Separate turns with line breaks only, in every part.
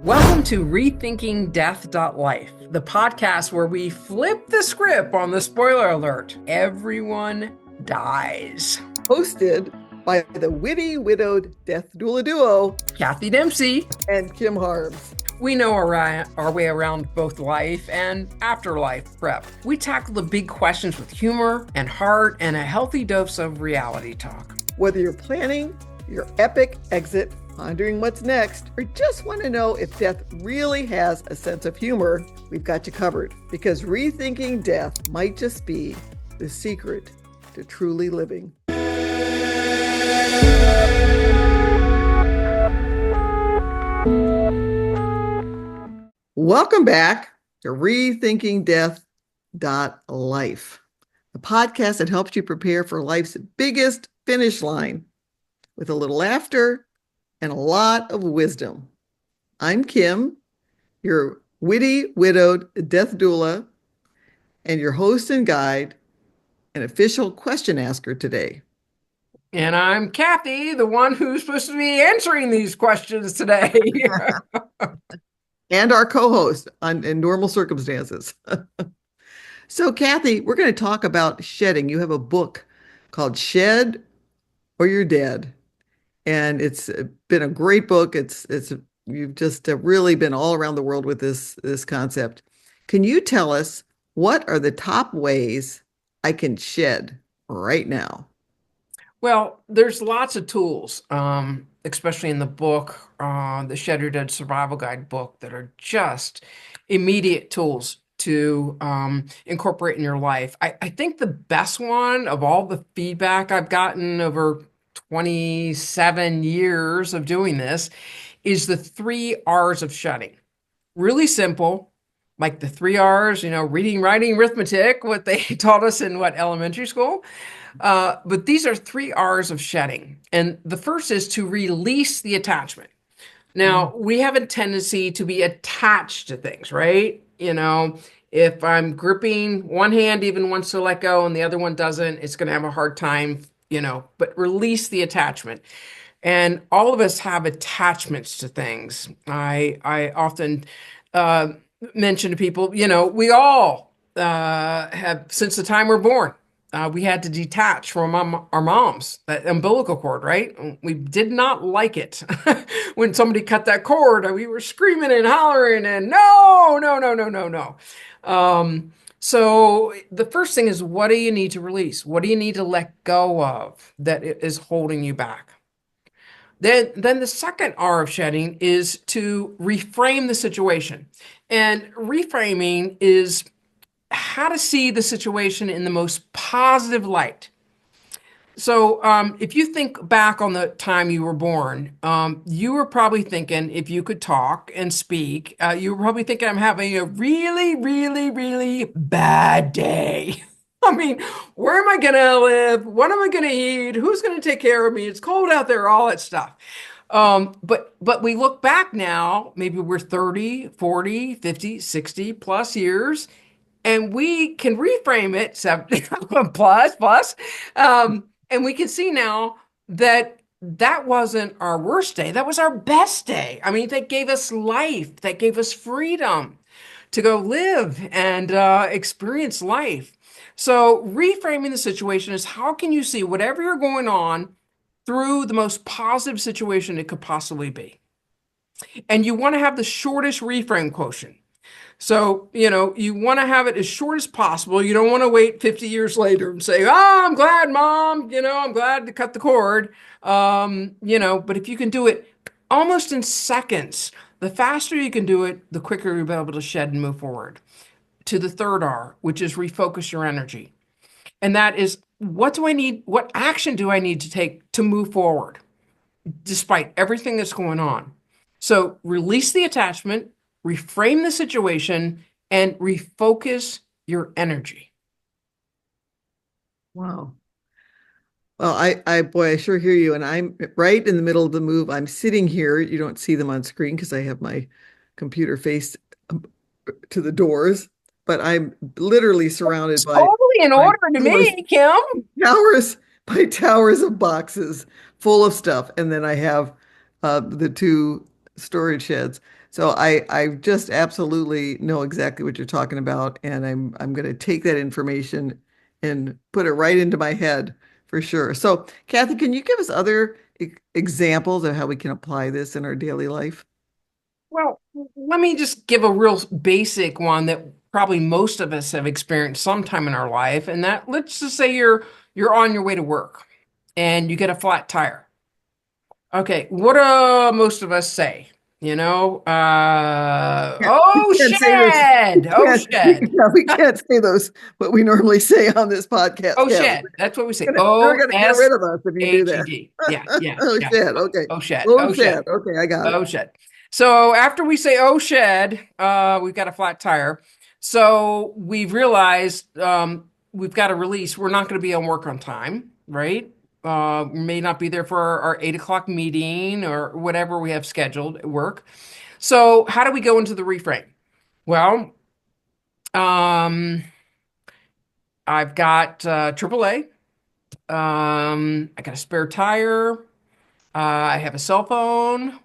Welcome to Rethinking Death.life, the podcast where we flip the script on the spoiler alert. Everyone dies.
Hosted by the witty widowed death doula duo,
Kathy Dempsey
and Kim Harms.
We know our way around both life and afterlife prep. We tackle the big questions with humor and heart and a healthy dose of reality talk.
Whether you're planning your epic exit, pondering what's next, or just want to know if death really has a sense of humor, we've got you covered. Because rethinking death might just be the secret to truly living. Welcome back to Rethinking Death.life, the podcast that helps you prepare for life's biggest finish line with a little laughter and a lot of wisdom. I'm Kim, your witty widowed death doula, and your host and guide and official question asker today.
And I'm Kathy, the one who's supposed to be answering these questions today.
And our co-host in normal circumstances. So, Kathy, we're going to talk about shedding. You have a book called Shed or You're Dead. And it's been a great book. You've just really been all around the world with this concept. Can you tell us what are the top ways I can shed right now?
Well, there's lots of tools, especially in the book, the Shed Your Dead Survival Guide book, that are just immediate tools to incorporate in your life. I think the best one of all the feedback I've gotten over 27 years of doing this is the 3 R's of shedding. Really simple, like the 3 R's, reading, writing, arithmetic, what they taught us in elementary school. But these are 3 R's of shedding. And the first is to release the attachment. Now, we have a tendency to be attached to things, right? If I'm gripping one hand even wants to let go and the other one doesn't, it's going to have a hard time, but release the attachment. And all of us have attachments to things. I often mention to people, we all have, since the time we're born, we had to detach from our moms, that umbilical cord, right? We did not like it. When somebody cut that cord, we were screaming and hollering and no, no, no, no, no, no. So the first thing is, what do you need to release? What do you need to let go of that is holding you back? Then the second R of shedding is to reframe the situation. And reframing is how to see the situation in the most positive light. So if you think back on the time you were born, you were probably thinking, if you could talk and speak, you were probably thinking, I'm having a really, really, really bad day. I mean, where am I going to live? What am I going to eat? Who's going to take care of me? It's cold out there, all that stuff. But we look back now, maybe we're 30, 40, 50, 60 plus years, and we can reframe it 70 plus. And we can see now that wasn't our worst day. That was our best day. I mean, that gave us life. That gave us freedom to go live and experience life. So reframing the situation is, how can you see whatever you're going on through the most positive situation it could possibly be? And you want to have the shortest reframe quotient. So, you want to have it as short as possible. You don't want to wait 50 years later and say, oh, I'm glad, Mom, I'm glad to cut the cord. But if you can do it almost in seconds, the faster you can do it, the quicker you'll be able to shed and move forward. To the third R, which is refocus your energy. And that is, what do I need? What action do I need to take to move forward despite everything that's going on? So release the attachment, reframe the situation, and refocus your energy.
Wow. Well, I sure hear you. And I'm right in the middle of the move. I'm sitting here. You don't see them on screen because I have my computer faced to the doors, but I'm literally surrounded by
totally in order to me, Kim.
Towers of boxes full of stuff. And then I have the 2 storage sheds. So I just absolutely know exactly what you're talking about, and I'm going to take that information and put it right into my head for sure. So, Kathy, can you give us other examples of how we can apply this in our daily life?
Well, let me just give a real basic one that probably most of us have experienced sometime in our life, and that let's just say you're on your way to work and you get a flat tire. Okay, what do most of us say?
Yeah, we
Oh
can't say those.
shed, oh shed,
We can't say those what we normally say on this podcast,
oh
Kathy.
shed. That's what we say.
They're
O
gonna get
S
rid of us if you do
H E
that.
D. Yeah, yeah,
Oh
yeah.
shit. Okay.
Oh shed,
Oh
oh
shit.
shed.
Okay, I got it.
Oh shit. So after we say oh shed, we've got a flat tire. So we've realized we've got to release. We're not going to be on work on time, right? We may not be there for our 8 o'clock meeting or whatever we have scheduled at work. So how do we go into the reframe? Well, um, I've got AAA. I got a spare tire. I have a cell phone.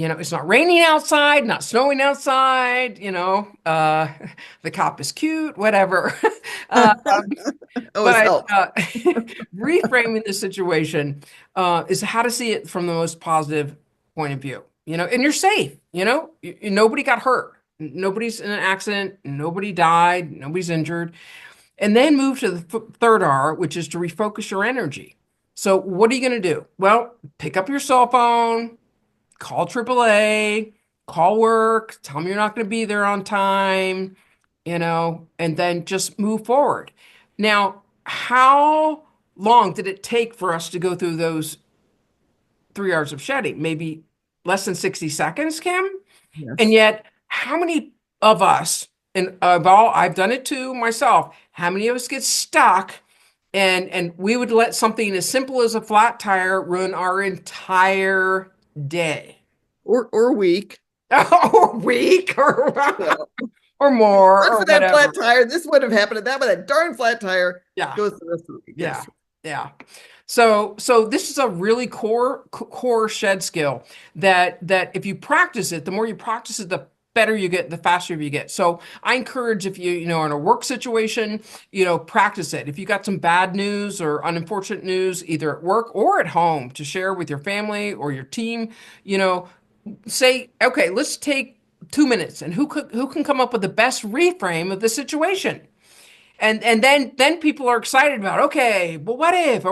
It's not raining outside, not snowing outside, the cop is cute, whatever. Uh,
Always
but
helps.
reframing the situation is how to see it from the most positive point of view, and you're safe, nobody got hurt. Nobody's in an accident, nobody died, nobody's injured. And then move to the third R, which is to refocus your energy. So, what are you going to do? Well, pick up your cell phone, call AAA, call work, tell them you're not going to be there on time, and then just move forward. Now, how long did it take for us to go through those 3 hours of shedding? Maybe less than 60 seconds, Kim? And
Yes.
yet, how many of us, and I've done it too myself, how many of us get stuck and we would let something as simple as a flat tire ruin our entire day?
Or weak.
Or week or
Yeah.
or more
But
or
for that
whatever.
flat tire, this would have happened. And that with that darn flat tire
Yeah,
goes the rest of the week.
yeah,
Yes.
yeah. So this is a really core shed skill that if you practice it, the more you practice it, the better you get, the faster you get. So I encourage if are in a work situation, practice it. If you got some bad news or unfortunate news, either at work or at home, to share with your family or your team, you know, say, okay, let's take 2 minutes, and who can come up with the best reframe of the situation? And then people are excited about, okay, well, what if,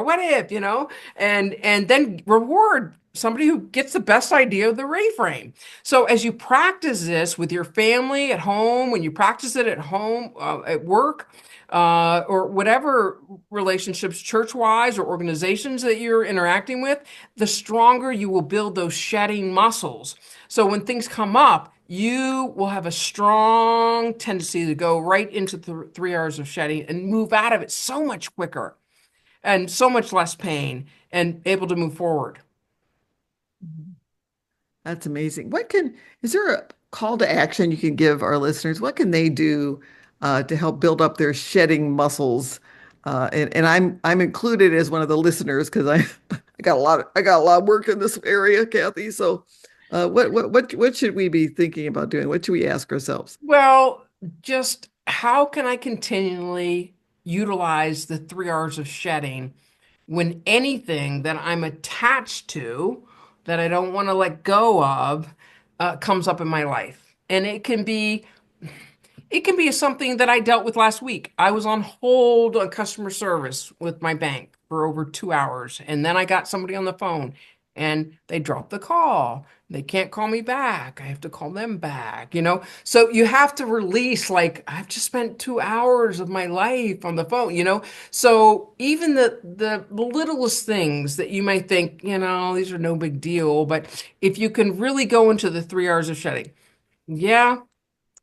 and then reward somebody who gets the best idea of the reframe. So as you practice this with your family at home, when you practice it at home, at work, or whatever relationships, church wise or organizations that you're interacting with, the stronger you will build those shedding muscles. So when things come up, you will have a strong tendency to go right into the 3 hours of shedding and move out of it so much quicker and so much less pain and able to move forward.
That's amazing. Is there a call to action you can give our listeners? What can they do to help build up their shedding muscles? And I'm included as one of the listeners because I got a lot of work in this area, Kathy. So what should we be thinking about doing? What should we ask ourselves?
Well, just how can I continually utilize the 3 hours of shedding when anything that I'm attached to that I don't want to let go of comes up in my life? And it can be something that I dealt with last week. I was on hold on customer service with my bank for over 2 hours, and then I got somebody on the phone and they dropped the call. They can't call me back. I have to call them back. So you have to release, like, I've just spent 2 hours of my life on the phone. So even the littlest things that you might think, these are no big deal, but if you can really go into the 3 hours of shedding, yeah,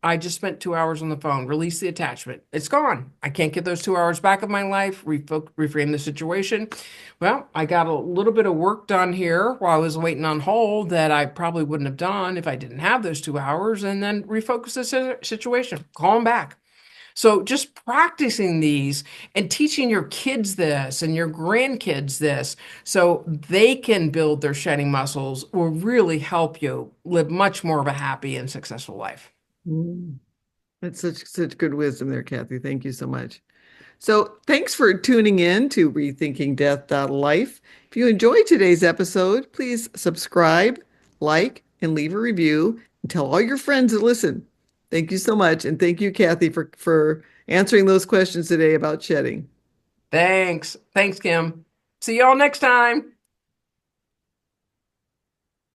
I just spent 2 hours on the phone. Release the attachment. It's gone. I can't get those 2 hours back of my life. Reframe the situation. Well, I got a little bit of work done here while I was waiting on hold that I probably wouldn't have done if I didn't have those 2 hours, and then refocus the situation. Call them back. So just practicing these and teaching your kids this and your grandkids this so they can build their shedding muscles will really help you live much more of a happy and successful life.
Mm. That's such good wisdom there, Kathy. Thank you so much. So, thanks for tuning in to Rethinking Death Life. If you enjoyed today's episode, please subscribe, like, and leave a review and tell all your friends to listen. Thank you so much. And thank you, Kathy, for answering those questions today about shedding.
Thanks. Thanks, Kim. See y'all next time.